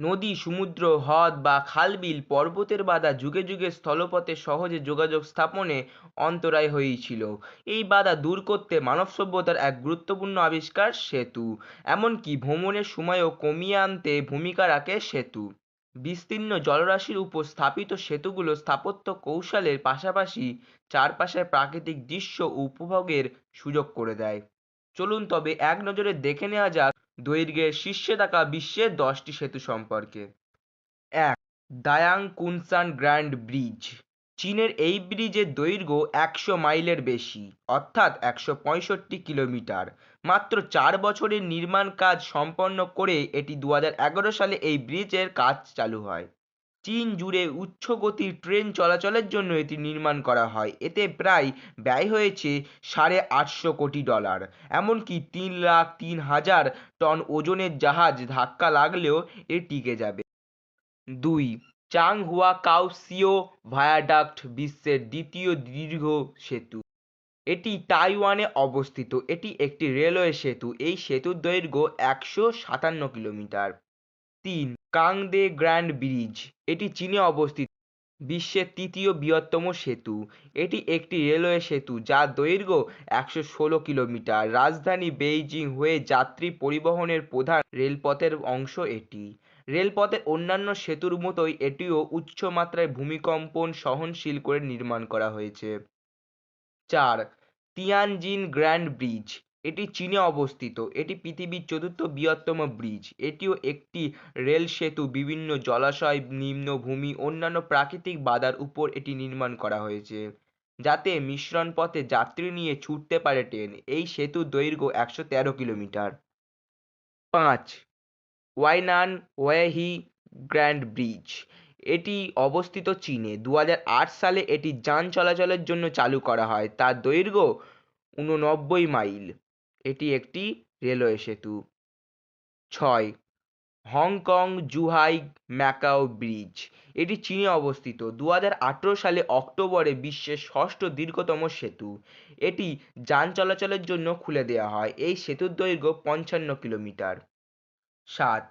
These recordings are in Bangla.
নদী, সমুদ্র, হ্রদ বা খাল-বিল, পর্বতের বাধা যুগে যুগে স্থলপথে সহজে যোগাযোগ স্থাপনে অন্তরায় হয়েছিল। এই বাধা দূর করতে মানব সভ্যতার এক গুরুত্বপূর্ণ আবিষ্কার সেতু। এমনকি ভ্রমণের সময়ও কমিয়ে আনতে ভূমিকা রাখে সেতু। বিস্তীর্ণ জলরাশির উপর স্থাপিত সেতুগুলো স্থাপত্য কৌশলের পাশাপাশি চারপাশের প্রাকৃতিক দৃশ্য উপভোগের সুযোগ করে দেয়। চলুন তবে এক নজরে দেখে নেওয়া যাক দৈর্ঘ্যের শীর্ষে থাকা বিশ্বের 10টি সেতু সম্পর্কে। ১. দায়াং কুনসান গ্র্যান্ড ব্রিজ। চীনের এই ব্রিজের দৈর্ঘ্য ১০০ মাইলের বেশি, অর্থাৎ ১৬৫ কিলোমিটার। মাত্র 4 বছরের নির্মাণ কাজ সম্পন্ন করে এটি ২০১১ সালে এই ব্রিজের কাজ চালু হয়। চীন জুড়ে উচ্চ গতির ট্রেন চলাচলের জন্য এটি নির্মাণ করা হয়। এতে প্রায় ব্যয় হয়েছে $850 কোটি। এমনকি ৩,০৩,০০০ টন ওজনের জাহাজ ধাক্কা লাগলেও এ টিকে যাবে। ২. Changhua Kaohsiung viaduct. বিশ্বের দ্বিতীয় দীর্ঘ সেতু। এটি তাইওয়ানে অবস্থিত। এটি একটি রেলওয়ে সেতু। এই সেতুর দৈর্ঘ্য ১৫৭ কিলোমিটার। ৩. Cangde grand bridge. এটি চীনে অবস্থিত। বিশ্বের তৃতীয় বৃহত্তম সেতু। এটি একটি রেলওয়ে সেতু যার দৈর্ঘ্য ১১৬ কিলোমিটার। রাজধানী বেইজিং হয়ে যাত্রী পরিবহনের প্রধান রেলপথের অংশ এটি। রেলপথের অন্যান্য সেতুর মতোই এটিও উচ্চ মাত্রায় ভূমিকম্পন সহনশীল করে নির্মাণ করা হয়েছে। ৪. Tianjin grand bridge. এটি চীনে অবস্থিত। এটি পৃথিবীর চতুর্থ বৃহত্তম ব্রিজ। এটিও একটি রেল সেতু। বিভিন্ন জলাশয়, নিম্নভূমি, অন্যান্য প্রাকৃতিক বাধার উপর এটি নির্মাণ করা হয়েছে যাতে মিশ্রণ পথে যাত্রী নিয়ে ছুটতে পারে ট্রেন। এই সেতুর দৈর্ঘ্য ১১৩ kilometre. ৫. Weinan Weihe grand bridge. এটি অবস্থিত চীনে। ২০০৮ সালে এটি যান চলাচলের জন্য চালু করা হয়। তার দৈর্ঘ্য ৮৯ মাইল। এটি একটি রেলওয়ে সেতু। ৬. Hong Kong Zhuhai Macau bridge. এটি চীনে অবস্থিত। ২০১৮ সালে অক্টোবরে বিশ্বের ষষ্ঠ দীর্ঘতম সেতু। এটি যান চলাচলের জন্য খুলে দেওয়া হয়। এই সেতুর দৈর্ঘ্য ৫৫ কিলোমিটার। ৭.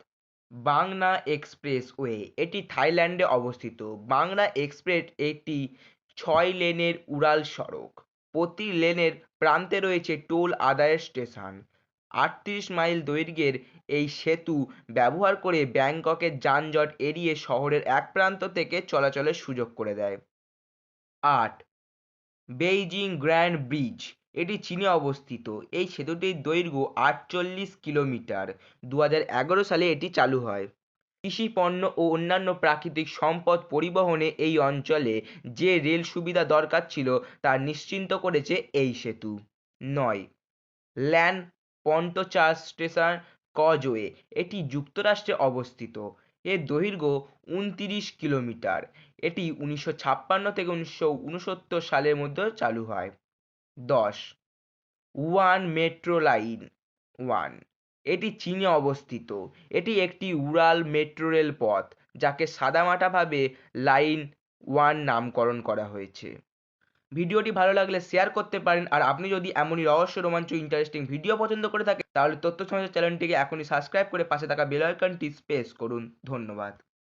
বাংনা এক্সপ্রেসওয়ে। এটি থাইল্যান্ডে অবস্থিত। বাংলা এক্সপ্রেস একটি ৬ লেনের উড়াল সড়ক। প্রতি লেনের প্রান্তে রয়েছে টোল আদায়ের স্টেশন। ৩৮ মাইল দৈর্ঘ্যের এই সেতু ব্যবহার করে ব্যাংককের যানজট এড়িয়ে শহরের এক প্রান্ত থেকে চলাচলের সুযোগ করে দেয়। ৮. Beijing grand bridge. এটি চীনে অবস্থিত। এই সেতুটির দৈর্ঘ্য ৪৮ কিলোমিটার। ২০১১ সালে এটি চালু হয়। কৃষি পণ্য ও অন্যান্য প্রাকৃতিক সম্পদ পরিবহনে এই অঞ্চলে যে রেল সুবিধা দরকার ছিল তা নিশ্চিত করেছে এই সেতু। ৯. ল্যান পন্টোচার্চ স্টেশন কজওয়ে। এটি যুক্তরাষ্ট্রে অবস্থিত। এর দৈর্ঘ্য ২৯ কিলোমিটার। এটি ১৯৫৬ থেকে ১৯৬৯ সালের মধ্যে চালু হয়। ১০. One metro line ১। এটি চীনে অবস্থিত। এটি একটি উড়াল মেট্রো রেল পথ যাকে সাদামাটাভাবে লাইন ১ নামকরণ করা হয়েছে। ভিডিওটি ভালো লাগলে শেয়ার করতে পারেন। আর আপনি যদি এমনই রহস্য, রোমাঞ্চ, ইন্টারেস্টিং ভিডিও পছন্দ করে থাকেন তাহলে তথ্য সমাচার চ্যানেলটিকে এখনই সাবস্ক্রাইব করে পাশে থাকা বেল আইকনটি প্রেস করুন। ধন্যবাদ।